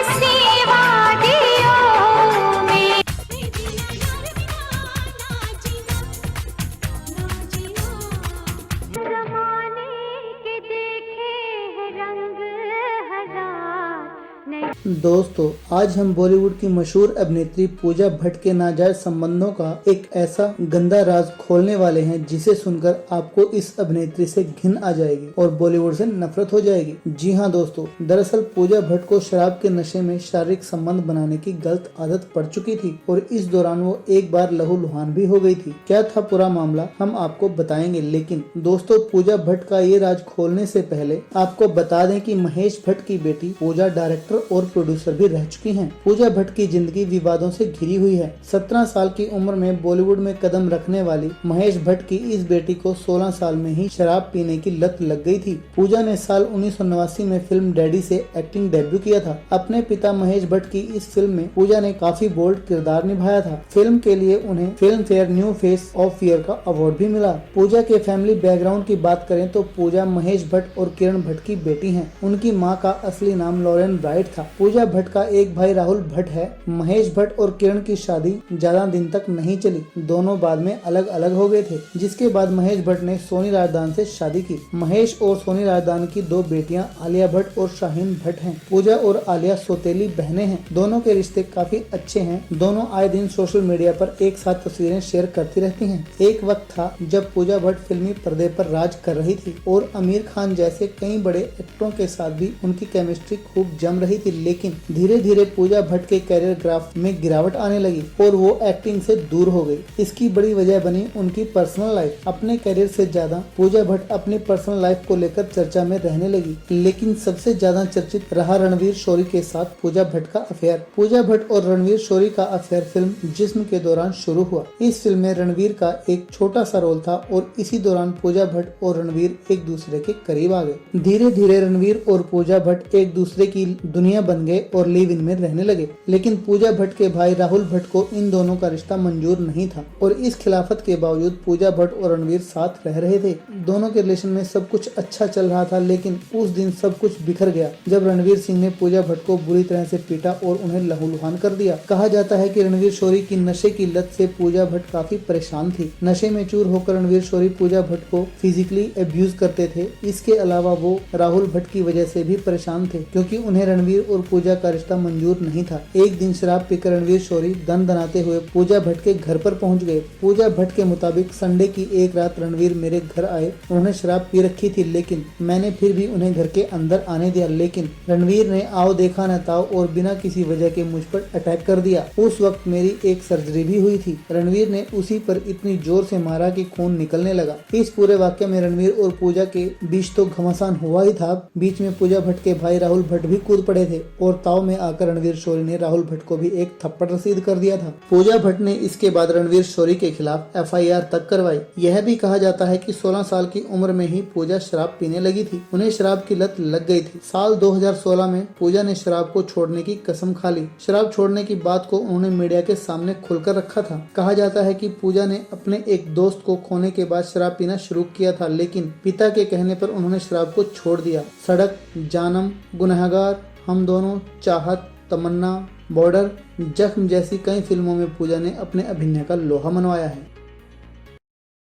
सेवा दियो में। जमाने के देखे हैं रंग हजार। दोस्तों, आज हम बॉलीवुड की मशहूर अभिनेत्री पूजा भट्ट के नाजायज संबंधों का एक ऐसा गंदा राज खोलने वाले हैं जिसे सुनकर आपको इस अभिनेत्री से घिन आ जाएगी और बॉलीवुड से नफरत हो जाएगी। जी हाँ दोस्तों, दरअसल पूजा भट्ट को शराब के नशे में शारीरिक संबंध बनाने की गलत आदत पड़ चुकी थी और इस दौरान वो एक बार लहूलुहान भी हो गई थी। क्या था पूरा मामला हम आपको बताएंगे, लेकिन दोस्तों पूजा भट्ट का ये राज खोलने से पहले आपको बता दें कि महेश भट्ट की बेटी पूजा डायरेक्टर और प्रोड्यूसर भी रह चुकी हैं। पूजा भट्ट की जिंदगी विवादों से घिरी हुई है। 17 साल की उम्र में बॉलीवुड में कदम रखने वाली महेश भट्ट की इस बेटी को 16 साल में ही शराब पीने की लत लग गई थी। पूजा ने साल 1989 में फिल्म डैडी से एक्टिंग डेब्यू किया था। अपने पिता महेश भट्ट की इस फिल्म में पूजा ने काफी बोल्ड किरदार निभाया था। फिल्म के लिए उन्हें film fair new face of year का अवार्ड भी मिला। पूजा के फैमिली बैकग्राउंड की बात करें तो पूजा महेश भट्ट और किरण भट्ट की बेटी है। उनकी माँ का असली नाम लॉरेन ब्राइट था। पूजा भट्ट का एक भाई राहुल भट्ट है। महेश भट्ट और किरण की शादी ज्यादा दिन तक नहीं चली, दोनों बाद में अलग अलग हो गए थे, जिसके बाद महेश भट्ट ने सोनी राजदान से शादी की। महेश और सोनी राजदान की 2 बेटियां आलिया भट्ट और शाहीन भट्ट हैं। पूजा और आलिया सौतेली बहनें हैं। दोनों के रिश्ते काफी अच्छे हैं। दोनों आए दिन सोशल मीडिया पर एक साथ तस्वीरें शेयर करती रहती हैं। एक वक्त था जब पूजा भट्ट फिल्मी पर्दे पर राज कर रही थी और आमिर खान जैसे कई बड़े एक्टरों के साथ भी उनकी केमिस्ट्री खूब जम रही थी, लेकिन धीरे धीरे पूजा भट्ट के कैरियर ग्राफ में गिरावट आने लगी और वो एक्टिंग से दूर हो गई। इसकी बड़ी वजह बनी उनकी पर्सनल लाइफ। अपने कैरियर से ज्यादा पूजा भट्ट अपनी पर्सनल लाइफ को लेकर चर्चा में रहने लगी, लेकिन सबसे ज्यादा चर्चित रहा रणवीर शोरी के साथ पूजा भट्ट का अफेयर। पूजा भट्ट और रणवीर शोरी का अफेयर फिल्म जिस्म के दौरान शुरू हुआ। इस फिल्म में रणवीर का एक छोटा सा रोल था और इसी दौरान पूजा भट्ट और रणवीर एक दूसरे के करीब आ गए। धीरे धीरे रणवीर और पूजा भट्ट एक दूसरे की दुनिया बन गए और लिव इन में रहने लगे, लेकिन पूजा भट्ट के भाई राहुल भट्ट को इन दोनों का रिश्ता मंजूर नहीं था और इस खिलाफत के बावजूद पूजा भट्ट और रणवीर साथ रह रहे थे। दोनों के रिलेशन में सब कुछ अच्छा चल रहा था, लेकिन उस दिन सब कुछ बिखर गया जब रणवीर सिंह ने पूजा भट्ट को बुरी तरह से पीटा और उन्हें लहूलुहान कर दिया। कहा जाता है कि रणवीर शोरी की नशे की लत से पूजा भट्ट काफी परेशान थी। नशे में चूर होकर रणवीर शोरी पूजा भट्ट को फिजिकली अब्यूज करते थे। इसके अलावा वो राहुल भट्ट की वजह से भी परेशान थे, क्योंकि उन्हें रणवीर और पूजा का रिश्ता मंजूर नहीं था। एक दिन शराब पीकर रणवीर शोरी दन दनाते हुए पूजा भट्ट के घर पर पहुंच गए। पूजा भट्ट के मुताबिक संडे की एक रात रणवीर मेरे घर आए। उन्होंने शराब पी रखी थी, लेकिन मैंने फिर भी उन्हें घर के अंदर आने दिया, लेकिन रणवीर ने आओ देखा न ताओ और बिना किसी वजह के मुझ पर अटैक कर दिया। उस वक्त मेरी एक सर्जरी भी हुई थी। रणवीर ने उसी पर इतनी जोर से मारा कि खून निकलने लगा। इस पूरे वाक्य में रणवीर और पूजा के बीच तो घमासान हुआ ही था, बीच में पूजा भट्ट के भाई राहुल भट्ट भी कूद पड़े थे और ताव में आकर रणवीर शोरी ने राहुल भट्ट को भी एक थप्पड़ रसीद कर दिया था। पूजा भट्ट ने इसके बाद रणवीर शोरी के खिलाफ FIR तक करवाई। यह भी कहा जाता है कि 16 साल की उम्र में ही पूजा शराब पीने लगी थी। उन्हें शराब की लत लग गई थी। साल 2016 में पूजा ने शराब को छोड़ने की कसम खा ली। शराब छोड़ने की बात को उन्होंने मीडिया के सामने खुलकर रखा था। कहा जाता है कि पूजा ने अपने एक दोस्त को खोने के बाद शराब पीना शुरू किया था, लेकिन पिता के कहने पर उन्होंने शराब को छोड़ दिया। सड़क, जानम, गुनहगार, हम दोनों, चाहत, तमन्ना, बॉर्डर, जख्म जैसी कई फिल्मों में पूजा ने अपने अभिनय का लोहा मनवाया है।